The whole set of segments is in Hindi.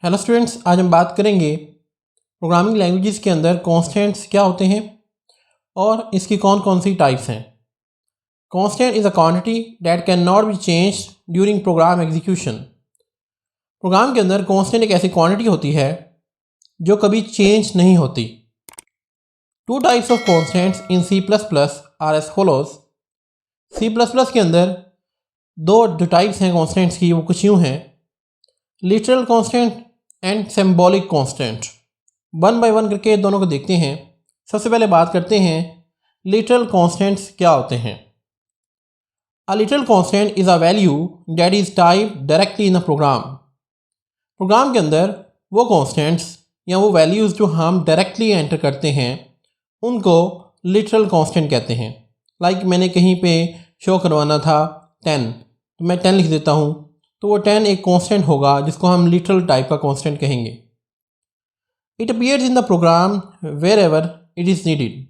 हेलो स्टूडेंट्स, आज हम बात करेंगे प्रोग्रामिंग लैंग्वेजेस के अंदर कॉन्स्टेंट्स क्या होते हैं और इसकी कौन कौन सी टाइप्स हैं। Constant is a quantity that can not be change during program execution. Program के अंदर कॉन्स्टेंट एक ऐसी क्वांटिटी होती है जो कभी चेंज नहीं होती। Two types of constants in C plus plus are as follows. C plus plus के अंदर दो टाइप्स हैं कॉन्स्टेंट्स की, वो कुछ यूँ हैं: literal constant and symbolic constant. One by one करके दोनों को देखते हैं। सबसे पहले बात करते हैं लिटरल कांस्टेंट्स क्या होते हैं। A literal constant is a value that is type directly in a program. Program के अंदर वो कांस्टेंट्स या वो वैल्यूज़ जो हम डायरेक्टली एंटर करते हैं उनको लिटरल कांस्टेंट कहते हैं। लाइक मैंने कहीं पे शो करवाना था 10, तो मैं 10 लिख देता हूँ, तो वो 10 एक कांस्टेंट होगा जिसको हम लिटरल टाइप का कांस्टेंट कहेंगे। It appears in the program wherever it is needed.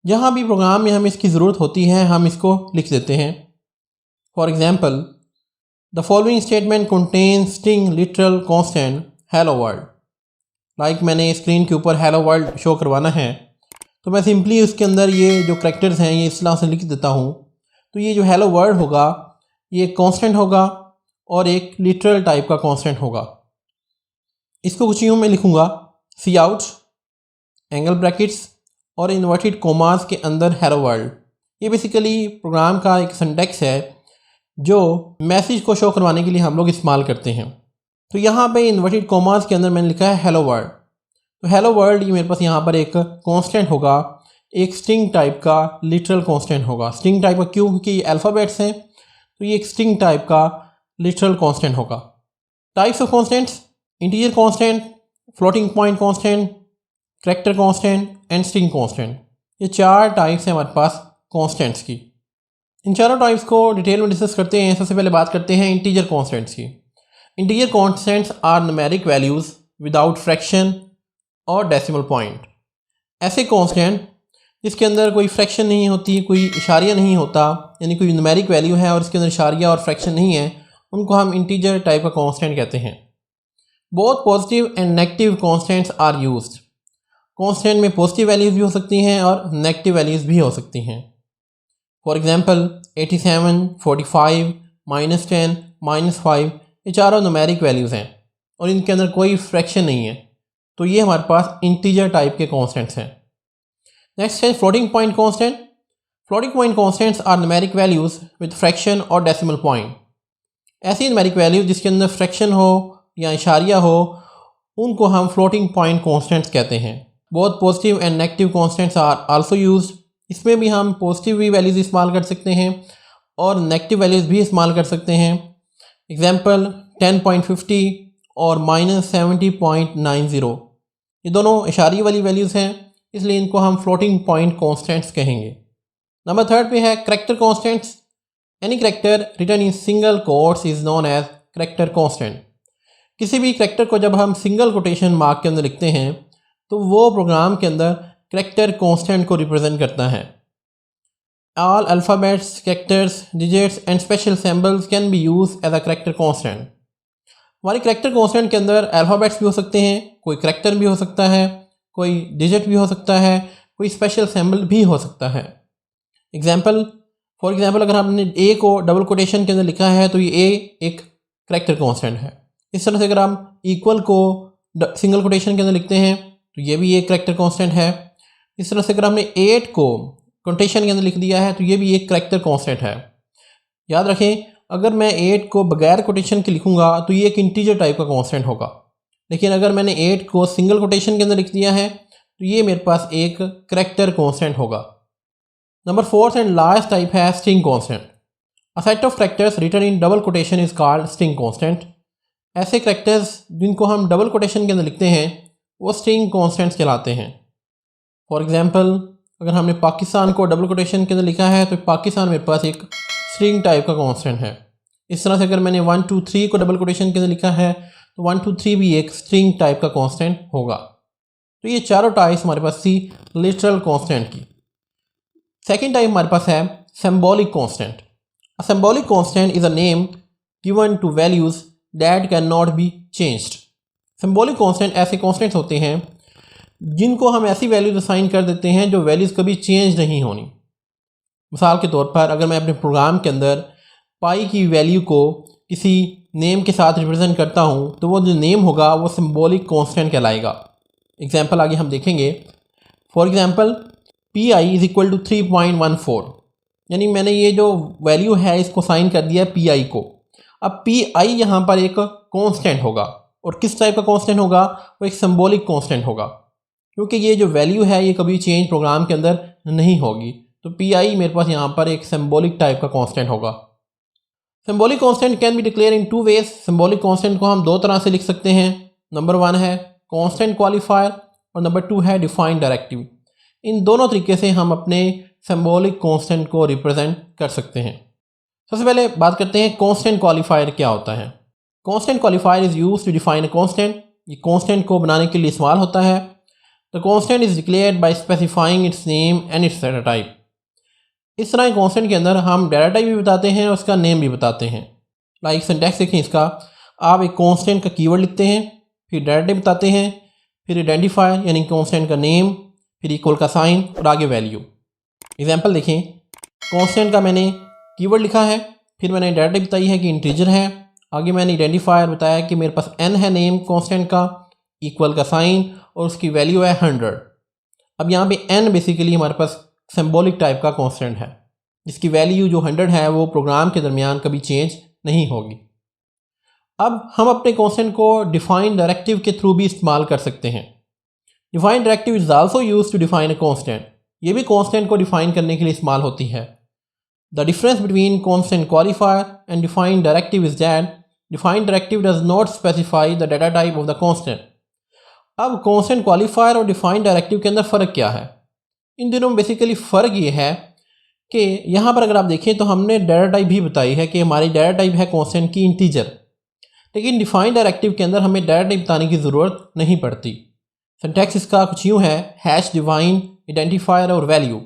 जहाँ भी प्रोग्राम में हमें इसकी ज़रूरत होती है हम इसको लिख देते हैं। For example, the following statement contain string literal constant hello world. Like मैंने स्क्रीन के ऊपर हेलो वर्ल्ड शो करवाना है, तो मैं सिंपली उसके अंदर ये जो करैक्टर्स हैं ये इस तरह से लिख देता हूँ। तो ये जो हेलो वर्ल्ड होगा ये कांस्टेंट होगा और एक लिटरल टाइप का कांस्टेंट होगा। इसको कुछ यूँ मैं लिखूँगा: सी आउट, एंगल ब्रैकेट्स और इन्वर्टेड कोमास के अंदर हेलो वर्ल्ड। ये बेसिकली प्रोग्राम का एक सिंटैक्स है जो मैसेज को शो करवाने के लिए हम लोग इस्तेमाल करते हैं। तो यहाँ पे इन्वर्टेड कोमास के अंदर मैंने लिखा है हेलो वर्ल्ड। तो हेलो वर्ल्ड ये मेरे पास यहाँ पर एक कांस्टेंट होगा, एक स्ट्रिंग टाइप का लिटरल कांस्टेंट होगा। स्ट्रिंग टाइप का क्यों? क्योंकि ये अल्फ़ाबेट्स हैं, तो ये एक स्ट्रिंग टाइप का लिटरल कांस्टेंट होगा। Types of constants: integer constant, floating point constant, character constant and string constant. ये चार टाइप्स हैं हमारे पास कांस्टेंट्स की। इन चारों टाइप्स को डिटेल में डिस्कस करते हैं। सबसे पहले बात करते हैं इंटीजर कांस्टेंट्स की। Integer constants are numeric values without fraction और डेसिमल पॉइंट। ऐसे कांस्टेंट जिसके अंदर कोई फ्रैक्शन नहीं होती, कोई इशारिया नहीं होता, यानी कोई न्यूमेरिक वैल्यू है और इसके अंदर इशारिया और फ्रैक्शन नहीं है, उनको हम इंटीजर टाइप का कांस्टेंट कहते हैं। Both positive and negative constants are used. Constant में पॉजिटिव वैल्यूज़ भी हो सकती हैं और नेगेटिव वैल्यूज़ भी हो सकती हैं। फॉर एग्जांपल 87, 45, -10, -5 ये चारों न्यूमेरिक वैल्यूज़ हैं और इनके अंदर कोई फ्रैक्शन नहीं है, तो ये हमारे पास इंटीजर टाइप के कांस्टेंट्स हैं। नेक्स्ट है floating point constant. Floating point constants are numeric values with fraction और डेसिमल पॉइंट। ऐसी न्यूमेरिक वैल्यूज़ जिसके अंदर फ्रैक्शन हो या इशारिया हो उनको हम फ्लोटिंग पॉइंट कांस्टेंट्स कहते हैं। Both positive and negative constants are also used. इसमें भी हम पॉजिटिव भी वैल्यूज़ इस्तेमाल कर सकते हैं और नेगेटिव वैल्यूज़ भी इस्तेमाल कर सकते हैं। एग्जांपल 10.50 और -70.90, ये दोनों इशारे वाली वैल्यूज़ हैं, इसलिए इनको हम फ्लोटिंग पॉइंट कांस्टेंट्स कहेंगे। नंबर 3 पे है character constants. Any character written in single quotes is known as character constant. किसी भी करैक्टर को जब हम सिंगल कोटेशन मार्क के अंदर लिखते हैं तो वो प्रोग्राम के अंदर करैक्टर कांस्टेंट को रिप्रेजेंट करता है। All alphabets, characters, digits and special symbols can be use as a character constant. हमारे करैक्टर कांस्टेंट के अंदर अल्फ़ाबेट्स भी हो सकते हैं, कोई करैक्टर भी हो सकता है, कोई डिजिट भी हो सकता है, कोई स्पेशल सिंबल भी हो सकता है। फॉर एग्जाम्पल अगर हमने ए को डबल कोटेशन के अंदर लिखा है तो ये ए एक करैक्टर कांस्टेंट है। इस तरह से अगर हम इक्वल को सिंगल कोटेशन के अंदर लिखते हैं तो ये भी एक करैक्टर कांस्टेंट है। इस तरह से अगर हमने 8 को कोटेशन के अंदर लिख दिया है तो ये भी एक करैक्टर कांस्टेंट है। याद रखें, अगर मैं 8 को बगैर कोटेशन के लिखूंगा तो ये एक इंटीजर टाइप का कांस्टेंट होगा, लेकिन अगर मैंने 8 को सिंगल कोटेशन के अंदर लिख दिया है तो ये मेरे पास एक करैक्टर कांस्टेंट होगा। नंबर 4 एंड लास्ट टाइप है string constant. A set of characters written in double quotation is called string constant. ऐसे करैक्टर्स जिनको हम डबल कोटेशन के अंदर लिखते हैं वो स्ट्रिंग कांस्टेंट्स कहलाते हैं। फॉर एग्जांपल अगर हमने पाकिस्तान को डबल कोटेशन के अंदर लिखा है तो पाकिस्तान मेरे पास एक स्ट्रिंग टाइप का कांस्टेंट है। इस तरह से अगर मैंने 1 2 3 को डबल कोटेशन के अंदर लिखा है तो 1 2 3 भी एक स्ट्रिंग टाइप का कांस्टेंट होगा। तो ये चारों टाइप्स हमारे पास थी लिटरल कांस्टेंट की। सेकेंड टाइप हमारे पास है symbolic constant. A symbolic constant is a name given to values that can not be changed. Symbolic constant ऐसे कांस्टेंट्स होते हैं जिनको हम ऐसी वैल्यूज असाइन कर देते हैं जो वैल्यूज़ कभी चेंज नहीं होनी। मिसाल के तौर पर अगर मैं अपने प्रोग्राम के अंदर पाई की वैल्यू को किसी नेम के साथ रिप्रेजेंट करता हूँ तो वो जो नेम होगा वो सिंबॉलिक कांस्टेंट कहलाएगा। एग्जांपल आगे हम देखेंगे। For example PI is equal to 3.14, यानी मैंने ये जो वैल्यू है इसको साइन कर दिया है PI को। अब PI यहाँ पर एक कांस्टेंट होगा, और किस टाइप का कांस्टेंट होगा? वो एक सिंबॉलिक कांस्टेंट होगा, क्योंकि ये जो वैल्यू है ये कभी चेंज प्रोग्राम के अंदर नहीं होगी। तो PI मेरे पास यहाँ पर एक सिंबॉलिक टाइप का कांस्टेंट होगा। Symbolic constant can be declare in 2 ways. Symbolic constant को हम 2 तरह से लिख सकते हैं। नंबर 1 है कांस्टेंट क्वालिफायर और नंबर 2 है डिफाइंड डायरेक्टिव। इन दोनों तरीके से हम अपने सिंबॉलिक कांस्टेंट को रिप्रेजेंट कर सकते हैं। सबसे पहले बात करते हैं कांस्टेंट क्वालिफायर क्या होता है। Constant qualifier is used to define a constant. ये कांस्टेंट को बनाने के लिए इस्तेमाल होता है। The constant is declared by specifying its name and its data type. इस तरह कांस्टेंट के अंदर हम डाटा टाइप भी बताते हैं और उसका नेम भी बताते हैं। लाइक सिंटैक्स देखें इसका। आप एक कांस्टेंट का कीवर्ड लिखते हैं, फिर डाटा टाइप बताते हैं, फिर आइडेंटिफायर यानी कांस्टेंट का नेम, फिर इक्वल का साइन और आगे वैल्यू। एग्जांपल देखें। कांस्टेंट का मैंने कीवर्ड लिखा है, फिर मैंने डाटा टाइप बताई है कि इंटीजर है, आगे मैंने आइडेंटिफायर बताया कि मेरे पास n है नेम कांस्टेंट का, इक्वल का साइन और उसकी वैल्यू है 100। अब यहाँ पे n बेसिकली हमारे पास सिंबॉलिक टाइप का कांस्टेंट है, जिसकी वैल्यू जो 100 है वो प्रोग्राम के दरमियान कभी चेंज नहीं होगी। अब हम अपने कांस्टेंट को डिफाइंड डायरेक्टिव के थ्रू भी इस्तेमाल कर सकते हैं। Defined directive is also used to define a constant. ये भी कांस्टेंट को डिफाइन करने के लिए इस्तेमाल होती है। The difference between constant qualifier and defined directive is that defined directive does not specify the data type of the constant. अब कांस्टेंट क्वालिफायर और डिफाइंड डायरेक्टिव के अंदर फ़र्क क्या है? इन दिनों में बेसिकली फ़र्क ये है कि यहाँ पर अगर आप देखें तो हमने डाटा टाइप भी बताई है कि हमारी डाटा टाइप है कांस्टेंट की इंटीजर, लेकिन डिफाइंड डायरेक्टिव के अंदर हमें डाटा टाइप बताने की ज़रूरत नहीं पड़ती। सिंटैक्स इसका कुछ यूँ है, हैश डिफाइन आइडेंटिफायर और वैल्यू।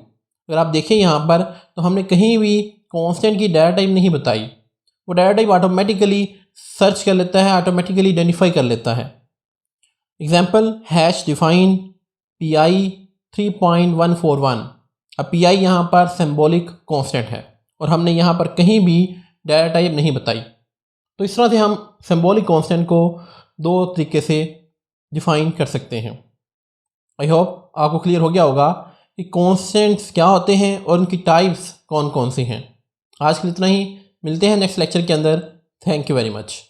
अगर आप देखें यहाँ पर तो हमने कहीं भी कांस्टेंट की डाटा टाइप नहीं बताई। वो डाटा टाइप ऑटोमेटिकली सर्च कर लेता है, ऑटोमेटिकली आइडेंटिफाई कर लेता है। Example hash define PI 3.141। अब PI यहाँ पर सिंबॉलिक कांस्टेंट है और हमने यहाँ पर कहीं भी डाटा टाइप नहीं बताई। तो इस तरह से हम सिंबॉलिक कांस्टेंट को 2 तरीके से डिफाइन कर सकते हैं। आई होप आपको क्लियर हो गया होगा कि कांस्टेंट्स क्या होते हैं और उनकी टाइप्स कौन कौन सी हैं। आज के लिए इतना ही, मिलते हैं नेक्स्ट लेक्चर के अंदर। Thank you very much.